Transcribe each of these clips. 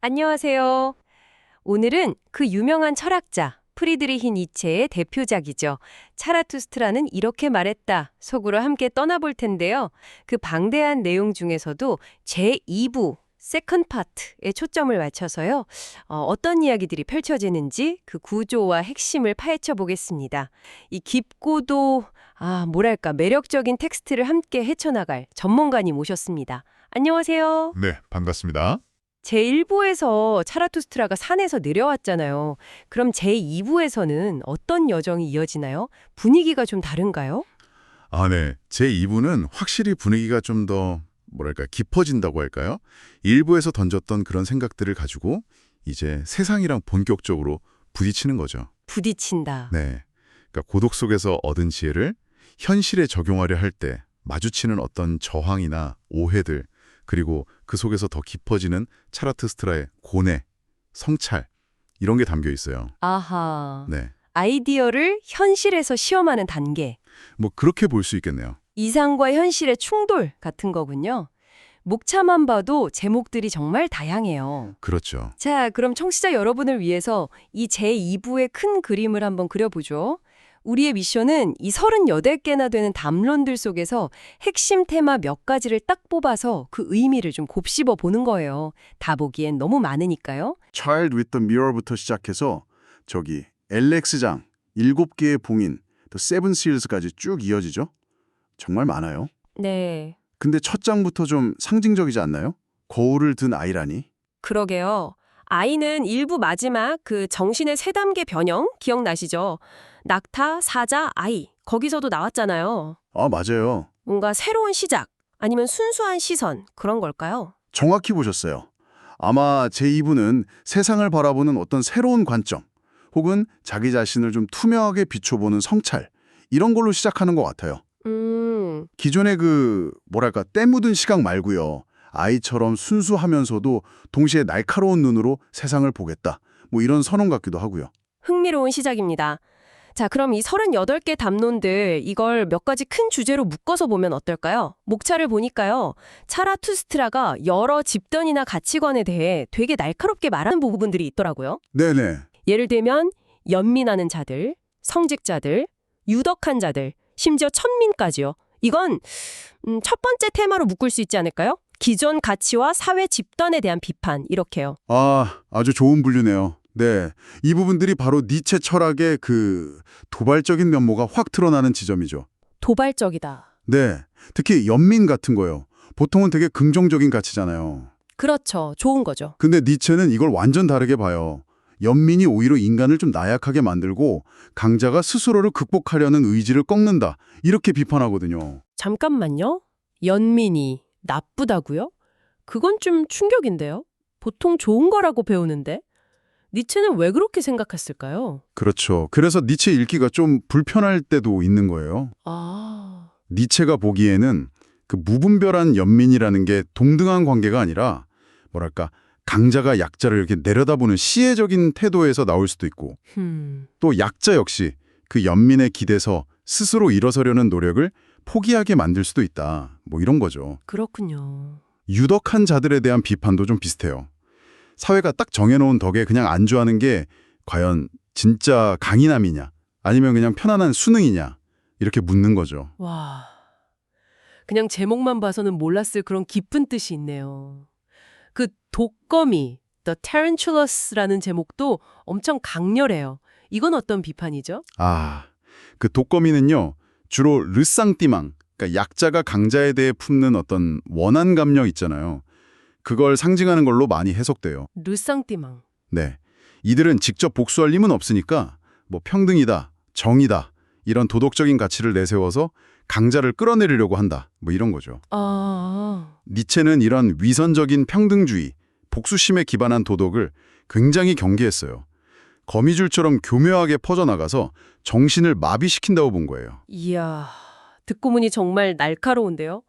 안녕하세요. 오늘은 그 유명한 철학자 프리드리히 니체의 대표작이죠. 차라투스트라는 이렇게 말했다. 속으로 함께 떠나볼 텐데요. 그 방대한 내용 중에서도 제2부 세컨드 파트에 초점을 맞춰서요. 어떤 이야기들이 펼쳐지는지 그 구조와 핵심을 파헤쳐 보겠습니다. 이 깊고도 뭐랄까 매력적인 텍스트를 함께 헤쳐나갈 전문가님 모셨습니다. 안녕하세요. 네, 반갑습니다. 제1부에서 차라투스트라가 산에서 내려왔잖아요. 그럼 제2부에서는 어떤 여정이 이어지나요? 분위기가 좀 다른가요? 네. 제 2부는 확실히 분위기가 좀 더 뭐랄까 깊어진다고 할까요? 일부에서 던졌던 그런 생각들을 가지고 이제 세상이랑 본격적으로 부딪히는 거죠. 부딪힌다. 네. 그러니까 고독 속에서 얻은 지혜를 현실에 적용하려 할 때 마주치는 어떤 저항이나 오해들, 그리고 그 속에서 더 깊어지는 차라투스트라의 고뇌, 성찰 이런 게 담겨 있어요. 아하. 네. 아이디어를 현실에서 시험하는 단계. 뭐 그렇게 볼 수 있겠네요. 이상과 현실의 충돌 같은 거군요. 목차만 봐도 제목들이 정말 다양해요. 그렇죠. 자, 그럼 청취자 여러분을 위해서 이 제2부의 큰 그림을 한번 그려보죠. 우리의 미션은 이 38개나 되는 담론들 속에서 핵심 테마 몇 가지를 딱 뽑아서 그 의미를 좀 곱씹어 보는 거예요. 다 보기엔 너무 많으니까요. Child with the Mirror부터 시작해서 저기 LX장, 7개의 봉인, 또 세븐 시리즈까지 쭉 이어지죠? 정말 많아요. 네, 근데 첫 장부터 좀 상징적이지 않나요? 거울을 든 아이라니. 그러게요. 아이는 일부 마지막 그 정신의 세 단계 변형 기억나시죠? 낙타, 사자, 아이. 거기서도 나왔잖아요. 맞아요. 뭔가 새로운 시작 아니면 순수한 시선 그런 걸까요? 정확히 보셨어요. 아마 제2부는 세상을 바라보는 어떤 새로운 관점, 혹은 자기 자신을 좀 투명하게 비춰보는 성찰, 이런 걸로 시작하는 것 같아요. 기존의 뭐랄까 때 묻은 시각 말고요. 아이처럼 순수하면서도 동시에 날카로운 눈으로 세상을 보겠다. 뭐 이런 선언 같기도 하고요. 흥미로운 시작입니다. 자, 그럼 이 38개 담론들 이걸 몇 가지 큰 주제로 묶어서 보면 어떨까요? 목차를 보니까요. 차라투스트라가 여러 집단이나 가치관에 대해 되게 날카롭게 말하는 부분들이 있더라고요. 네네. 예를 들면 연민하는 자들, 성직자들, 유덕한 자들, 심지어 천민까지요. 이건 첫 번째 테마로 묶을 수 있지 않을까요? 기존 가치와 사회 집단에 대한 비판 이렇게요. 아주 좋은 분류네요. 네, 이 부분들이 바로 니체 철학의 도발적인 면모가 확 드러나는 지점이죠. 도발적이다. 네, 특히 연민 같은 거요. 보통은 되게 긍정적인 가치잖아요. 그렇죠. 좋은 거죠. 근데 니체는 이걸 완전 다르게 봐요. 연민이 오히려 인간을 좀 나약하게 만들고 강자가 스스로를 극복하려는 의지를 꺾는다. 이렇게 비판하거든요. 잠깐만요. 연민이 나쁘다고요? 그건 좀 충격인데요. 보통 좋은 거라고 배우는데. 니체는 왜 그렇게 생각했을까요? 그렇죠. 그래서 니체 읽기가 좀 불편할 때도 있는 거예요. 니체가 보기에는 그 무분별한 연민이라는 게 동등한 관계가 아니라 뭐랄까 강자가 약자를 이렇게 내려다보는 시혜적인 태도에서 나올 수도 있고 또 약자 역시 그 연민에 기대서 스스로 일어서려는 노력을 포기하게 만들 수도 있다. 뭐 이런 거죠. 그렇군요. 유덕한 자들에 대한 비판도 좀 비슷해요. 사회가 딱 정해놓은 덕에 그냥 안주하는 게 과연 진짜 강인함이냐 아니면 그냥 편안한 수능이냐 이렇게 묻는 거죠. 와, 그냥 제목만 봐서는 몰랐을 그런 깊은 뜻이 있네요. 그 독거미, The Tarantulas라는 제목도 엄청 강렬해요. 이건 어떤 비판이죠? 그 독거미는요. 주로 르쌍띠망, 그러니까 약자가 강자에 대해 품는 어떤 원한 감정 있잖아요. 그걸 상징하는 걸로 많이 해석돼요. 르쌍띠망. 네, 이들은 직접 복수할 힘은 없으니까 뭐 평등이다, 정의다 이런 도덕적인 가치를 내세워서 강자를 끌어내리려고 한다. 뭐 이런 거죠. 니체는 이런 위선적인 평등주의, 복수심에 기반한 도덕을 굉장히 경계했어요. 거미줄처럼 교묘하게 퍼져나가서 정신을 마비시킨다고 본 거예요. 이야, 듣고 보니 정말 날카로운데요?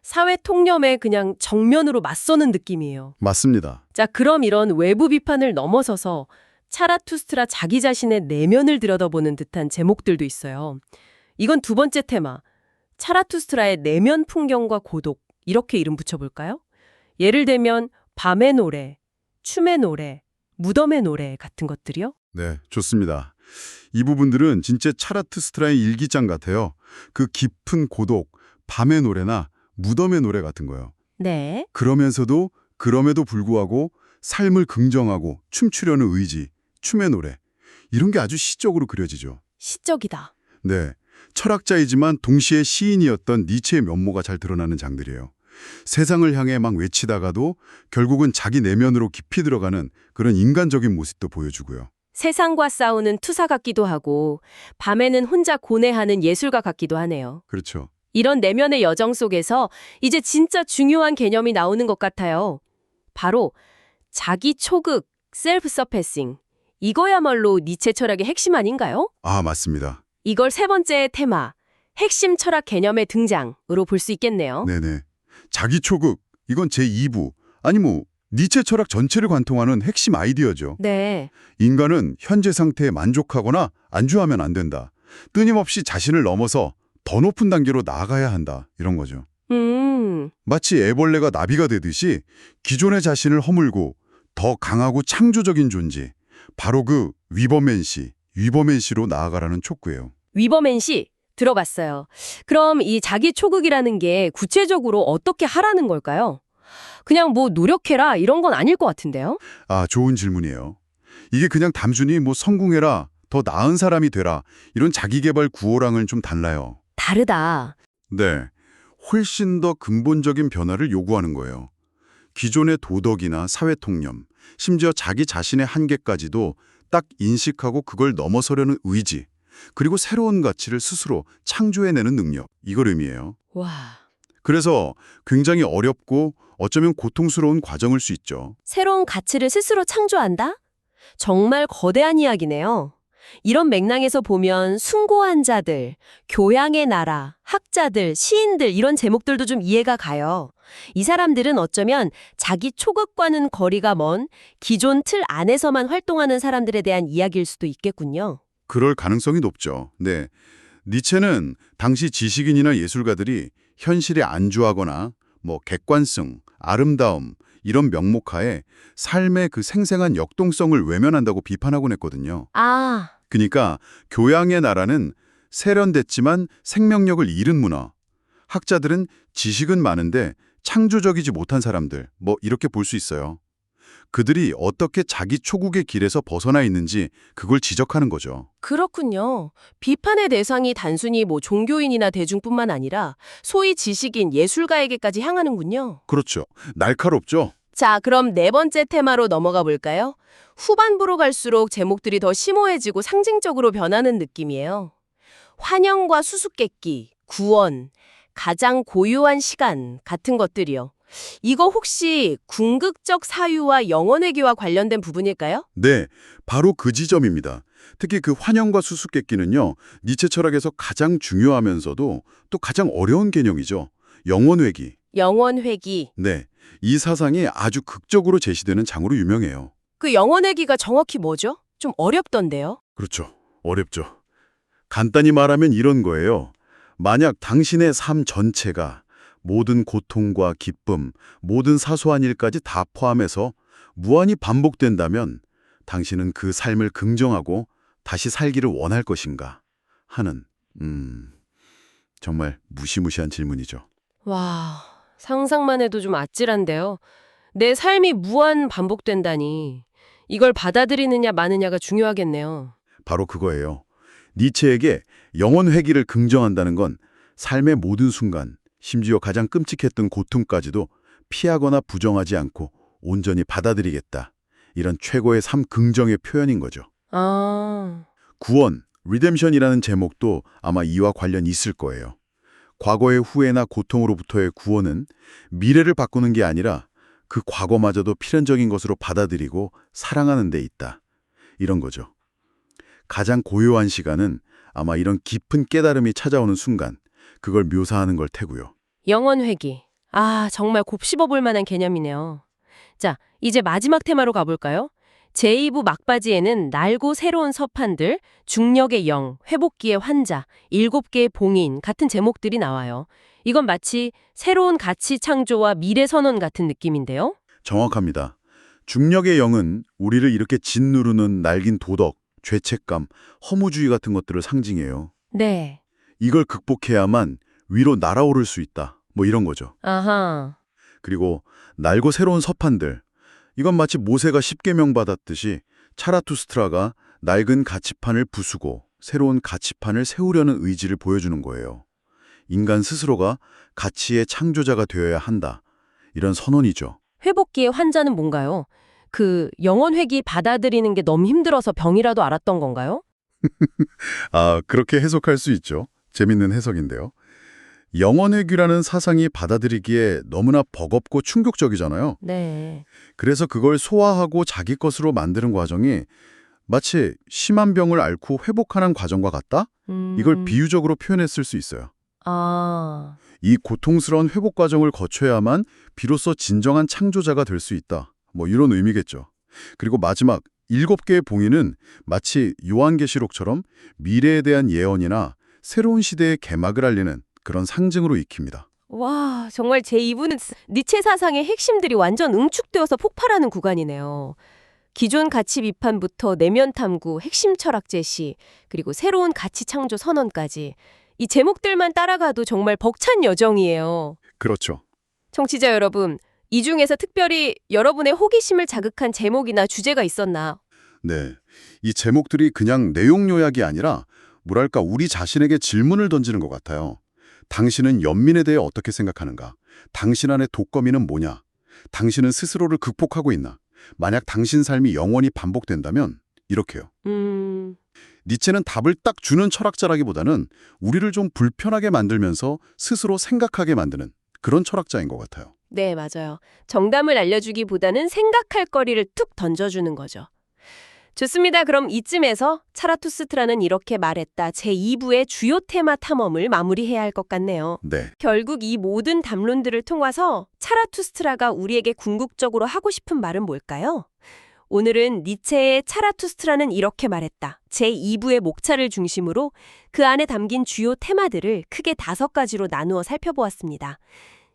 사회 통념에 그냥 정면으로 맞서는 느낌이에요. 맞습니다. 자, 그럼 이런 외부 비판을 넘어서서 차라투스트라 자기 자신의 내면을 들여다보는 듯한 제목들도 있어요. 이건 두 번째 테마, 차라투스트라의 내면 풍경과 고독, 이렇게 이름 붙여볼까요? 예를 들면 밤의 노래, 춤의 노래, 무덤의 노래 같은 것들이요? 네, 좋습니다. 이 부분들은 진짜 차라투스트라의 일기장 같아요. 그 깊은 고독, 밤의 노래나 무덤의 노래 같은 거요. 네. 그럼에도 불구하고 삶을 긍정하고 춤추려는 의지, 춤의 노래, 이런 게 아주 시적으로 그려지죠. 시적이다. 네, 철학자이지만 동시에 시인이었던 니체의 면모가 잘 드러나는 장들이에요. 세상을 향해 막 외치다가도 결국은 자기 내면으로 깊이 들어가는 그런 인간적인 모습도 보여주고요. 세상과 싸우는 투사 같기도 하고 밤에는 혼자 고뇌하는 예술가 같기도 하네요. 그렇죠. 이런 내면의 여정 속에서 이제 진짜 중요한 개념이 나오는 것 같아요. 바로 자기 초극, 셀프 서페싱. 이거야말로 니체 철학의 핵심 아닌가요? 아, 맞습니다. 이걸 세 번째 테마, 핵심 철학 개념의 등장으로 볼 수 있겠네요. 네네. 자기 초극, 이건 제2부, 아니 니체 철학 전체를 관통하는 핵심 아이디어죠. 네. 인간은 현재 상태에 만족하거나 안주하면 안 된다. 끊임없이 자신을 넘어서 더 높은 단계로 나아가야 한다. 이런 거죠. 마치 애벌레가 나비가 되듯이 기존의 자신을 허물고 더 강하고 창조적인 존재, 바로 그 위버맨시로 나아가라는 촉구예요. 위버맨시 들어봤어요. 그럼 이 자기 초극이라는 게 구체적으로 어떻게 하라는 걸까요? 그냥 뭐 노력해라 이런 건 아닐 것 같은데요? 아, 좋은 질문이에요. 이게 그냥 단순히 성공해라, 더 나은 사람이 되라, 이런 자기계발 구호랑은 좀 달라요. 다르다. 네, 훨씬 더 근본적인 변화를 요구하는 거예요. 기존의 도덕이나 사회 통념, 심지어 자기 자신의 한계까지도 딱 인식하고 그걸 넘어서려는 의지, 그리고 새로운 가치를 스스로 창조해내는 능력, 이걸 의미해요. 와. 그래서 굉장히 어렵고 어쩌면 고통스러운 과정일 수 있죠. 새로운 가치를 스스로 창조한다? 정말 거대한 이야기네요. 이런 맥락에서 보면 숭고한 자들, 교양의 나라, 학자들, 시인들 이런 제목들도 좀 이해가 가요. 이 사람들은 어쩌면 자기 초극과는 거리가 먼 기존 틀 안에서만 활동하는 사람들에 대한 이야기일 수도 있겠군요. 그럴 가능성이 높죠. 네, 니체는 당시 지식인이나 예술가들이 현실에 안주하거나 객관성, 아름다움 이런 명목하에 삶의 그 생생한 역동성을 외면한다고 비판하곤 했거든요. 아, 그러니까 교양의 나라는 세련됐지만 생명력을 잃은 문화. 학자들은 지식은 많은데 창조적이지 못한 사람들, 이렇게 볼 수 있어요. 그들이 어떻게 자기 초국의 길에서 벗어나 있는지 그걸 지적하는 거죠. 그렇군요. 비판의 대상이 단순히 종교인이나 대중뿐만 아니라 소위 지식인, 예술가에게까지 향하는군요. 그렇죠. 날카롭죠? 자, 그럼 네 번째 테마로 넘어가 볼까요? 후반부로 갈수록 제목들이 더 심오해지고 상징적으로 변하는 느낌이에요. 환영과 수수께끼, 구원, 가장 고요한 시간 같은 것들이요. 이거 혹시 궁극적 사유와 영혼회귀와 관련된 부분일까요? 네, 바로 그 지점입니다. 특히 그 환영과 수수께끼는요, 니체 철학에서 가장 중요하면서도 또 가장 어려운 개념이죠. 영혼회귀. 영혼회귀. 네, 이 사상이 아주 극적으로 제시되는 장으로 유명해요. 그 영혼회귀가 정확히 뭐죠? 좀 어렵던데요. 그렇죠. 어렵죠. 간단히 말하면 이런 거예요. 만약 당신의 삶 전체가 모든 고통과 기쁨, 모든 사소한 일까지 다 포함해서 무한히 반복된다면 당신은 그 삶을 긍정하고 다시 살기를 원할 것인가 하는 정말 무시무시한 질문이죠. 와, 상상만 해도 좀 아찔한데요. 내 삶이 무한 반복된다니. 이걸 받아들이느냐 마느냐가 중요하겠네요. 바로 그거예요. 니체에게 영혼 회귀를 긍정한다는 건 삶의 모든 순간, 심지어 가장 끔찍했던 고통까지도 피하거나 부정하지 않고 온전히 받아들이겠다. 이런 최고의 삶 긍정의 표현인 거죠. 아, 구원, 리뎀션이라는 제목도 아마 이와 관련이 있을 거예요. 과거의 후회나 고통으로부터의 구원은 미래를 바꾸는 게 아니라 그 과거마저도 필연적인 것으로 받아들이고 사랑하는 데 있다. 이런 거죠. 가장 고요한 시간은 아마 이런 깊은 깨달음이 찾아오는 순간, 그걸 묘사하는 걸 테고요. 영혼회귀. 아, 정말 곱씹어볼 만한 개념이네요. 자, 이제 마지막 테마로 가볼까요? 제2부 막바지에는 날고 새로운 서판들, 중력의 영, 회복기의 환자, 7개의 봉인 같은 제목들이 나와요. 이건 마치 새로운 가치 창조와 미래 선언 같은 느낌인데요. 정확합니다. 중력의 영은 우리를 이렇게 짓누르는 낡은 도덕, 죄책감, 허무주의 같은 것들을 상징해요. 네. 이걸 극복해야만 위로 날아오를 수 있다. 뭐 이런 거죠. 아하. 그리고 낡고 새로운 서판들. 이건 마치 모세가 십계명 받았듯이 차라투스트라가 낡은 가치판을 부수고 새로운 가치판을 세우려는 의지를 보여주는 거예요. 인간 스스로가 가치의 창조자가 되어야 한다. 이런 선언이죠. 회복기의 환자는 뭔가요? 그 영혼회귀 받아들이는 게 너무 힘들어서 병이라도 앓았던 건가요? 아, 그렇게 해석할 수 있죠. 재밌는 해석인데요. 영혼의 귀라는 사상이 받아들이기에 너무나 버겁고 충격적이잖아요. 네. 그래서 그걸 소화하고 자기 것으로 만드는 과정이 마치 심한 병을 앓고 회복하는 과정과 같다? 이걸 비유적으로 표현했을 수 있어요. 아. 이 고통스러운 회복 과정을 거쳐야만 비로소 진정한 창조자가 될 수 있다. 뭐 이런 의미겠죠. 그리고 마지막 7개의 봉인은 마치 요한계시록처럼 미래에 대한 예언이나 새로운 시대의 개막을 알리는 그런 상징으로 익힙니다. 와, 정말 제 2부는 니체 사상의 핵심들이 완전 응축되어서 폭발하는 구간이네요. 기존 가치 비판부터 내면 탐구, 핵심 철학 제시, 그리고 새로운 가치 창조 선언까지 이 제목들만 따라가도 정말 벅찬 여정이에요. 그렇죠. 청취자 여러분, 이 중에서 특별히 여러분의 호기심을 자극한 제목이나 주제가 있었나? 네. 이 제목들이 그냥 내용 요약이 아니라 뭐랄까 우리 자신에게 질문을 던지는 것 같아요. 당신은 연민에 대해 어떻게 생각하는가? 당신 안의 독거미는 뭐냐? 당신은 스스로를 극복하고 있나? 만약 당신 삶이 영원히 반복된다면 이렇게요. 니체는 답을 딱 주는 철학자라기보다는 우리를 좀 불편하게 만들면서 스스로 생각하게 만드는 그런 철학자인 것 같아요. 네, 맞아요. 정답을 알려주기보다는 생각할 거리를 툭 던져주는 거죠. 좋습니다. 그럼 이쯤에서 차라투스트라는 이렇게 말했다 제2부의 주요 테마 탐험을 마무리해야 할 것 같네요. 네. 결국 이 모든 담론들을 통해서 차라투스트라가 우리에게 궁극적으로 하고 싶은 말은 뭘까요? 오늘은 니체의 차라투스트라는 이렇게 말했다 제2부의 목차를 중심으로 그 안에 담긴 주요 테마들을 크게 5가지로 나누어 살펴보았습니다.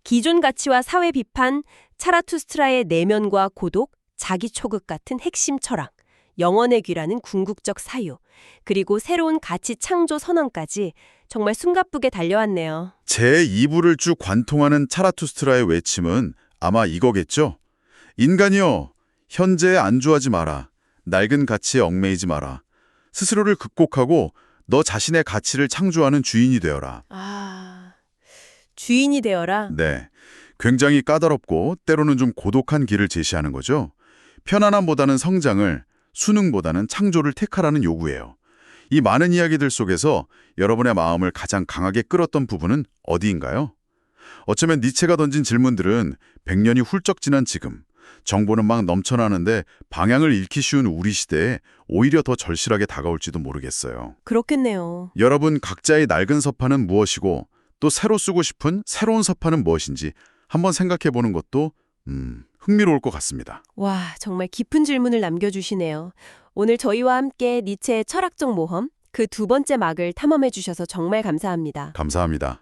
기존 가치와 사회 비판, 차라투스트라의 내면과 고독, 자기 초극 같은 핵심 철학, 영혼의 귀라는 궁극적 사유, 그리고 새로운 가치 창조 선언까지 정말 숨가쁘게 달려왔네요. 제2부를 쭉 관통하는 차라투스트라의 외침은 아마 이거겠죠? 인간이여, 현재에 안주하지 마라. 낡은 가치에 얽매이지 마라. 스스로를 극복하고 너 자신의 가치를 창조하는 주인이 되어라. 아, 주인이 되어라. 네, 굉장히 까다롭고 때로는 좀 고독한 길을 제시하는 거죠. 편안함보다는 성장을, 수능보다는 창조를 택하라는 요구예요. 이 많은 이야기들 속에서 여러분의 마음을 가장 강하게 끌었던 부분은 어디인가요? 어쩌면 니체가 던진 질문들은 100년이 훌쩍 지난 지금, 정보는 막 넘쳐나는데 방향을 잃기 쉬운 우리 시대에 오히려 더 절실하게 다가올지도 모르겠어요. 그렇겠네요. 여러분 각자의 낡은 서판은 무엇이고 또 새로 쓰고 싶은 새로운 서판은 무엇인지 한번 생각해보는 것도 흥미로울 것 같습니다. 와, 정말 깊은 질문을 남겨주시네요. 오늘 저희와 함께 니체의 철학적 모험, 그 2번째 막을 탐험해 주셔서 정말 감사합니다. 감사합니다.